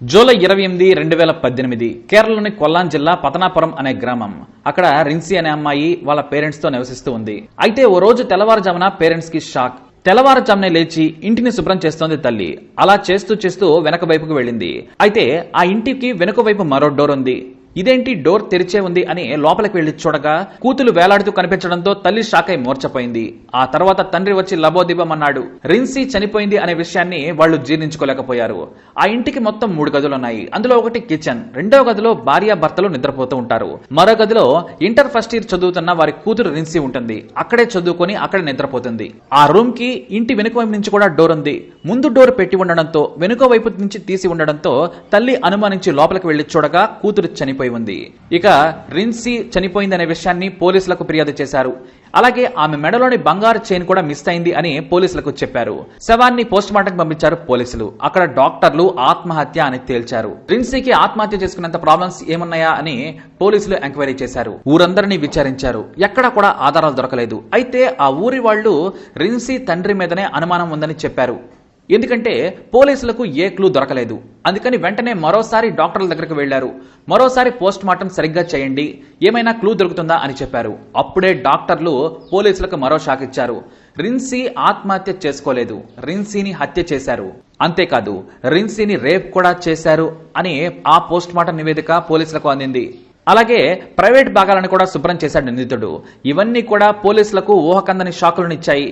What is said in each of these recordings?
July 28, 2018 కేరళలోని కొల్లాం జిల్లా పతనాపురం అనే గ్రామం. అక్కడ రిన్సీ అనే అమ్మాయి వాళ్ళ పేరెంట్స్ తో నివసిస్తూ ఉంది. అయితే ఓ రోజు తెల్లవారుజామున పేరెంట్స్ కి షాక్. తెల్లవారుజామునే లేచి ఇంటిని శుభ్రం చేస్తోంది తల్లి. అలా చేస్తూ చేస్తూ వెనక వైపుకు వెళ్ళింది. అయితే ఆ ఇంటికి వెనుక వైపు మరో డోర్ ఉంది. ఇదేంటి డోర్ తెరిచే ఉంది అని లోపలికి వెళ్లి చూడగా కూతులు వేలాడుతూ కనిపించడంతో తల్లి షాక్ అయి మూర్చపోయింది. ఆ తర్వాత తండ్రి వచ్చి లబోదిబమన్నాడు. రిన్సీ చనిపోయింది అనే విషయాన్ని వాళ్లు జీర్ణించుకోలేకపోయారు. ఆ ఇంటికి మొత్తం 3 గదులున్నాయి. అందులో ఒకటి కిచెన్, రెండో గదిలో భార్య భర్తలు నిద్రపోతూ ఉంటారు. మరో గదిలో ఇంటర్ ఫస్ట్ ఇయర్ చదువుతున్న వారి కూతురు రిన్సీ ఉంటుంది. అక్కడే చదువుకొని అక్కడే నిద్రపోతుంది. ఆ రూమ్ కి ఇంటి వెనుక వైపు నుంచి కూడా డోర్ ఉంది. ముందు డోర్ పెట్టి ఉండడంతో వెనుక వైపు నుంచి తీసి ఉండడంతో తల్లి అనుమానించి లోపలికి వెళ్లి చూడగా కూతురు చనిపోయి ఉంది. ఇక రిన్సీ చనిపోయిందనే విషయాన్ని పోలీసులకు ఫిర్యాదు చేశారు. అలాగే ఆమె మెడలోని బంగారు చైన్ కూడా మిస్ అయింది అని పోలీసులకు చెప్పారు. శవాన్ని పోస్ట్ మార్టం పంపించారు పోలీసులు. అక్కడ డాక్టర్లు ఆత్మహత్య అని తేల్చారు. రిన్సీకి ఆత్మహత్య చేసుకునేంత ప్రాబ్లమ్స్ ఏమున్నాయా అని పోలీసులు ఎంక్వైరీ చేశారు. ఊరందరినీ విచారించారు. ఎక్కడా కూడా ఆధారాలు దొరకలేదు. అయితే ఆ ఊరి వాళ్లు రిన్సీ తండ్రి మీదనే అనుమానం ఉందని చెప్పారు. ఎందుకంటే పోలీసులకు ఏ క్లూ దొరకలేదు. అందుకని వెంటనే మరోసారి డాక్టర్ల దగ్గరకు వెళ్లారు. మరోసారి పోస్ట్ మార్టం సరిగ్గా చేయండి, ఏమైనా క్లూ దొరుకుతుందా అని చెప్పారు. అప్పుడే డాక్టర్లు పోలీసులకు మరో షాక్ ఇచ్చారు. రిన్సీ ఆత్మహత్య చేసుకోలేదు, రిన్సీని హత్య చేశారు. అంతేకాదు రిన్సీని రేప్ కూడా చేశారు అని ఆ పోస్ట్ మార్టం నివేదిక పోలీసులకు అందింది. అలాగే ప్రైవేట్ భాగాలను కూడా శుభ్రం చేశాడు నిందితుడు. ఇవన్నీ కూడా పోలీసులకు ఊహకందని షాకులనిచ్చాయి.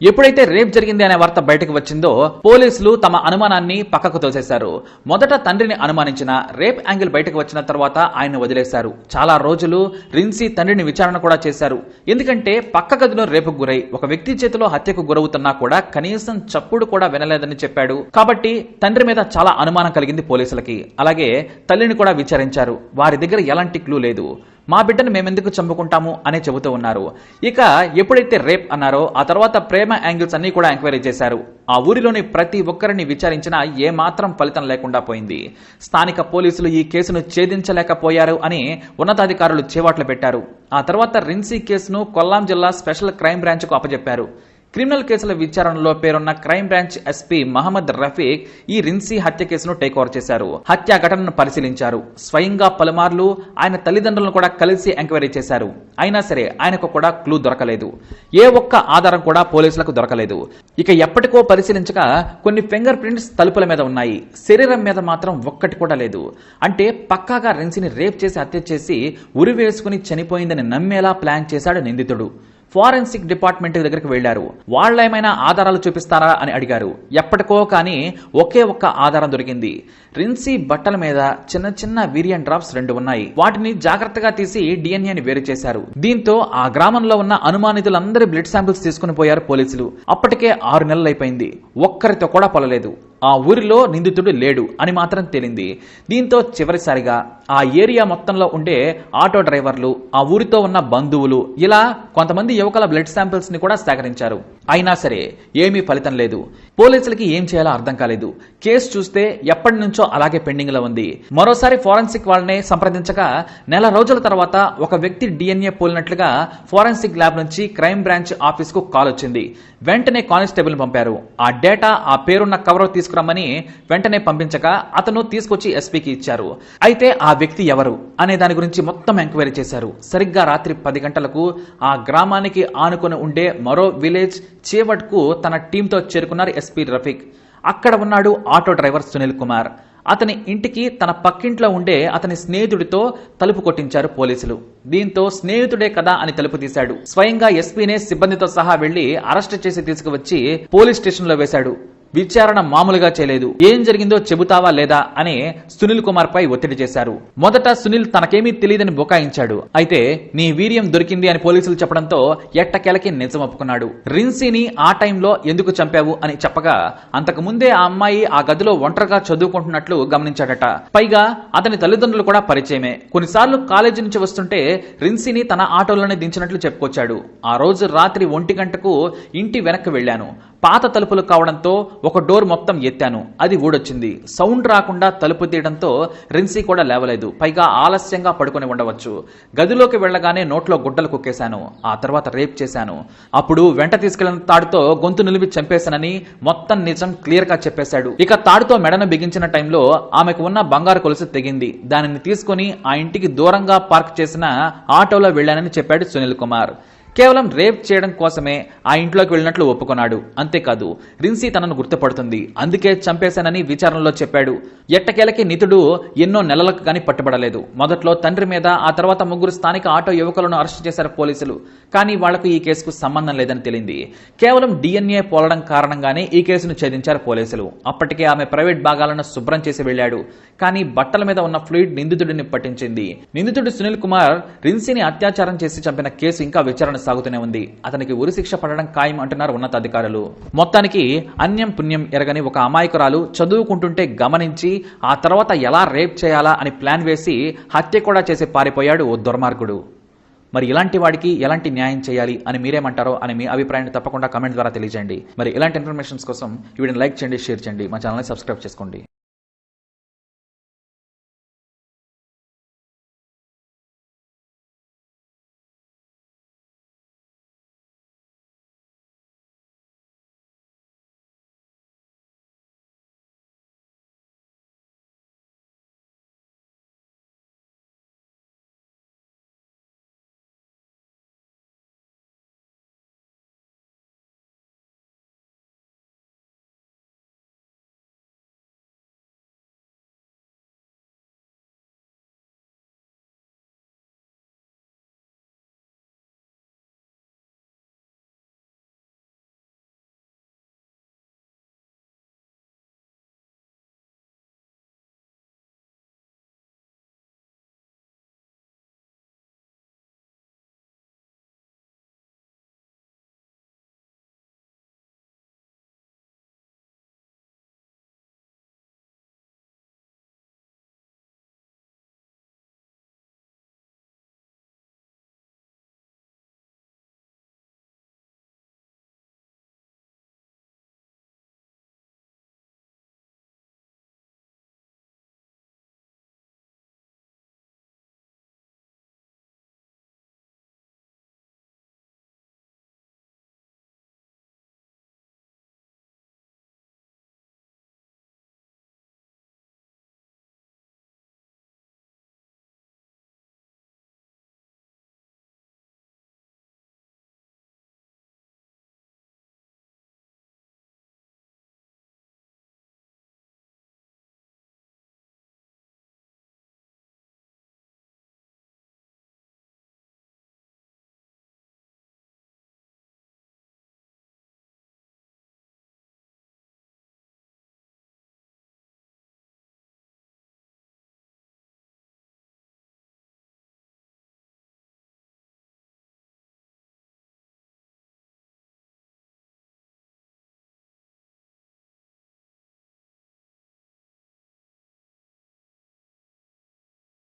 ఎప్పుడైతే రేప్ జరిగింది అనే వార్త బయటకు వచ్చిందో పోలీసులు తమ అనుమానాన్ని పక్కకు తోసేశారు. మొదట తండ్రిని అనుమానించిన రేప్ యాంగిల్ బయటకు వచ్చిన తర్వాత ఆయన వదిలేశారు. చాలా రోజులు రిన్సీ తండ్రిని విచారణ కూడా చేశారు. ఎందుకంటే పక్క గదిలో రేపుకు గురై ఒక వ్యక్తి చేతిలో హత్యకు గురవుతున్నా కూడా కనీసం చప్పుడు కూడా వినలేదని చెప్పాడు. కాబట్టి తండ్రి మీద చాలా అనుమానం కలిగింది పోలీసులకి. అలాగే తల్లిని కూడా విచారించారు. వారి దగ్గర ఎలాంటి క్లూ లేదు. మా బిడ్డను మేమెందుకు చంపుకుంటాము అనే చెబుతూ ఉన్నారు. ఇక ఎప్పుడైతే రేప్ అన్నారో ఆ తర్వాత ప్రేమ యాంగిల్స్ అన్ని కూడా ఎంక్వైరీ చేశారు. ఆ ఊరిలోని ప్రతి ఒక్కరిని విచారించినా ఏమాత్రం ఫలితం లేకుండా పోయింది. స్థానిక పోలీసులు ఈ కేసును ఛేదించలేకపోయారు అని ఉన్నతాధికారులు చేవాట్లు పెట్టారు. ఆ తర్వాత రిన్సీ కేసును కొల్లాం జిల్లా స్పెషల్ క్రైమ్ బ్రాంచ్ కు అప్పచెప్పారు. క్రిమినల్ కేసుల విచారణలో పేరున్న crime branch SP Mohammed Rafiq ఈ రిన్సీ హత్య కేసును టేక్ ఓవర్ చేశారు. హత్యా ఘటనను పరిశీలించారు. స్వయంగా పలుమార్లు ఆయన తల్లిదండ్రులను కూడా కలిసి ఎంక్వైరీ చేశారు. అయినా సరే ఆయనకు కూడా క్లూ దొరకలేదు. ఏ ఒక్క ఆధారం కూడా పోలీసులకు దొరకలేదు. ఇక ఎప్పటికో పరిశీలించగా కొన్ని ఫింగర్ ప్రింట్స్ తలుపుల మీద ఉన్నాయి. శరీరం మీద మాత్రం ఒక్కటి కూడా లేదు. అంటే పక్కాగా రిన్సీని రేప్ చేసి హత్య చేసి ఉరి వేసుకుని చనిపోయిందని నమ్మేలా ప్లాన్ చేశాడు నిందితుడు. ఫారెన్సిక్ డిపార్ట్మెంట్ దగ్గరికి వెళ్లారు. వాళ్ళేమైనా ఆధారాలు చూపిస్తారా అని అడిగారు. ఎప్పటికో కానీ ఒకే ఒక్క ఆధారం దొరికింది. రిన్సీ బట్టల మీద చిన్న చిన్న వీరియన్ డ్రాప్స్ 2 ఉన్నాయి. వాటిని జాగ్రత్తగా తీసి డిఎన్ఏని వేరు చేశారు. దీంతో ఆ గ్రామంలో ఉన్న అనుమానితులందరి బ్లడ్ శాంపిల్స్ తీసుకుని పోయారు పోలీసులు. అప్పటికే 6 నెలలైపోయింది. ఒక్కరితో కూడా పొలలేదు. ఆ ఊరిలో నిందితుడు లేడు అని మాత్రం తేలింది. దీంతో చివరిసారిగా ఆ ఏరియా మొత్తంలో ఉండే ఆటో డ్రైవర్లు, ఆ ఊరితో ఉన్న బంధువులు, ఇలా కొంతమంది యువకుల బ్లడ్ శాంపిల్స్ ని కూడా సేకరించారు. అయినా సరే ఏమీ ఫలితం లేదు. పోలీసులకి ఏం చేయాలో అర్థం కాలేదు. కేసు చూస్తే ఎప్పటి నుంచో అలాగే పెండింగ్ లో ఉంది. మరోసారి ఫోరెన్సిక్ వాళ్ళనే సంప్రదించగా నెల రోజుల తర్వాత ఒక వ్యక్తి డిఎన్ఏ పోలినట్లుగా ఫోరెన్సిక్ ల్యాబ్ నుంచి క్రైమ్ బ్రాంచ్ ఆఫీస్ కు కాల్ వచ్చింది. వెంటనే కానిస్టేబుల్ పంపారు. ఆ డేటా, ఆ పేరున్న కవర్ తీసుకురమ్మని వెంటనే పంపించగా అతను తీసుకొచ్చి ఎస్పీకి ఇచ్చారు. అయితే ఆ వ్యక్తి ఎవరు అనే దాని గురించి మొత్తం ఎంక్వైరీ చేశారు. సరిగ్గా రాత్రి 10 గంటలకు ఆ గ్రామానికి ఆనుకొని ఉండే మరో విలేజ్ చేవట్ కు తన టీంతో చేరుకున్నారు ఎస్పీ రఫీక్. అక్కడ ఉన్నాడు ఆటో డ్రైవర్ సునీల్ కుమార్. అతని ఇంటికి తన పక్కింట్లో ఉండే అతని స్నేహితుడితో తలుపు కొట్టించారు పోలీసులు. దీంతో స్నేహితుడే కదా అని తలుపు తీశాడు. స్వయంగా ఎస్పీనే సిబ్బందితో సహా వెళ్లి అరెస్ట్ చేసి తీసుకువచ్చి పోలీస్ స్టేషన్ లో వేశాడు. విచారణ మామూలుగా చేయలేదు. ఏం జరిగిందో చెబుతావా లేదా అని సునీల్ కుమార్ పై ఒత్తిడి చేశారు. మొదట సునీల్ తనకేమీ తెలియదని బుకాయించాడు. అయితే నీ వీర్యం దొరికింది అని పోలీసులు చెప్పడంతో ఎట్టకేలకి నిజం ఒప్పుకున్నాడు. రిన్సీని ఆ టైంలో ఎందుకు చంపావు అని చెప్పగా అంతకు ముందే ఆ అమ్మాయి ఆ గదిలో ఒంటరిగా చదువుకుంటున్నట్లు గమనించాడట. పైగా అతని తల్లిదండ్రులు కూడా పరిచయమే. కొన్నిసార్లు కాలేజీ నుంచి వస్తుంటే రిన్సీని తన ఆటోలోనే దించినట్లు చెప్పుకొచ్చాడు. ఆ రోజు రాత్రి 1 గంటకు ఇంటి వెనక్కి వెళ్లాను. పాత తలుపులు కావడంతో ఒక డోర్ మొత్తం ఎత్తాను, అది ఊడొచ్చింది. సౌండ్ రాకుండా తలుపు తీయడంతో రిన్సీ కూడా లేవలేదు. పైగా ఆలస్యంగా పడుకొని ఉండవచ్చు. గదిలోకి వెళ్లగానే నోట్లో గుడ్డలు కుక్కేశాను. ఆ తర్వాత రేప్ చేశాను. అప్పుడు వెంట తీసుకెళ్లిన తాడుతో గొంతు నిలిపి చంపేశానని మొత్తం నిజం క్లియర్ గా చెప్పేశాడు. ఇక తాడుతో మెడను బిగించిన టైంలో ఆమెకు ఉన్న బంగారు కొలుసు తెగింది. దానిని తీసుకుని ఆ ఇంటికి దూరంగా పార్క్ చేసిన ఆటోలో వెళ్లానని చెప్పాడు సునీల్ కుమార్. కేవలం రేప్ చేయడం కోసమే ఆ ఇంట్లోకి వెళ్ళినట్లు ఒప్పుకున్నాడు. అంతేకాదు, రిన్సీ తనను గుర్తుపడుతుంది, అందుకే చంపేశానని విచారణలో చెప్పాడు. ఎట్టకేలకి నితుడు ఎన్నో నెలలకు గాని పట్టుబడలేదు. మొదట్లో తండ్రి మీద, ఆ తర్వాత ముగ్గురు స్థానిక ఆటో యువకులను అరెస్టు చేశారు పోలీసులు. కానీ వాళ్లకు ఈ కేసుకు సంబంధం లేదని తేలింది. కేవలం DNA పోలడం కారణంగానే ఈ కేసును ఛేదించారు పోలీసులు. అప్పటికే ఆమె ప్రైవేట్ భాగాలను శుభ్రం చేసి వెళ్లాడు. కానీ బట్టల మీద ఉన్న ఫ్లూయిడ్ నిందితుడిని పట్టించింది. నిందితుడు సునీల్ కుమార్ రిన్సీని అత్యాచారం చేసి చంపిన కేసు ఇంకా విచారణ సాగుతూనే ఉంది. అతనికి ఉరిశిక్ష పడడం ఖాయం అంటున్నారు ఉన్నతాధికారులు. మొత్తానికి అన్యం పుణ్యం ఎరగని ఒక అమాయకురాలు చదువుకుంటుంటే గమనించి ఆ తర్వాత ఎలా రేప్ చేయాలా అని ప్లాన్ వేసి హత్య కూడా చేసి పారిపోయాడు ఓ దుర్మార్గుడు. మరి ఇలాంటి వాడికి ఎలాంటి న్యాయం చేయాలి అని మీరేమంటారో అని మీ అభిప్రాయాన్ని తప్పకుండా కామెంట్ ద్వారా తెలియజేయండి. మరి ఇలాంటి ఇన్ఫర్మేషన్స్ కోసం ఈ వీడియోని లైక్ చేయండి, షేర్ చేయండి, మా ఛానల్ని సబ్స్క్రైబ్ చేసుకోండి.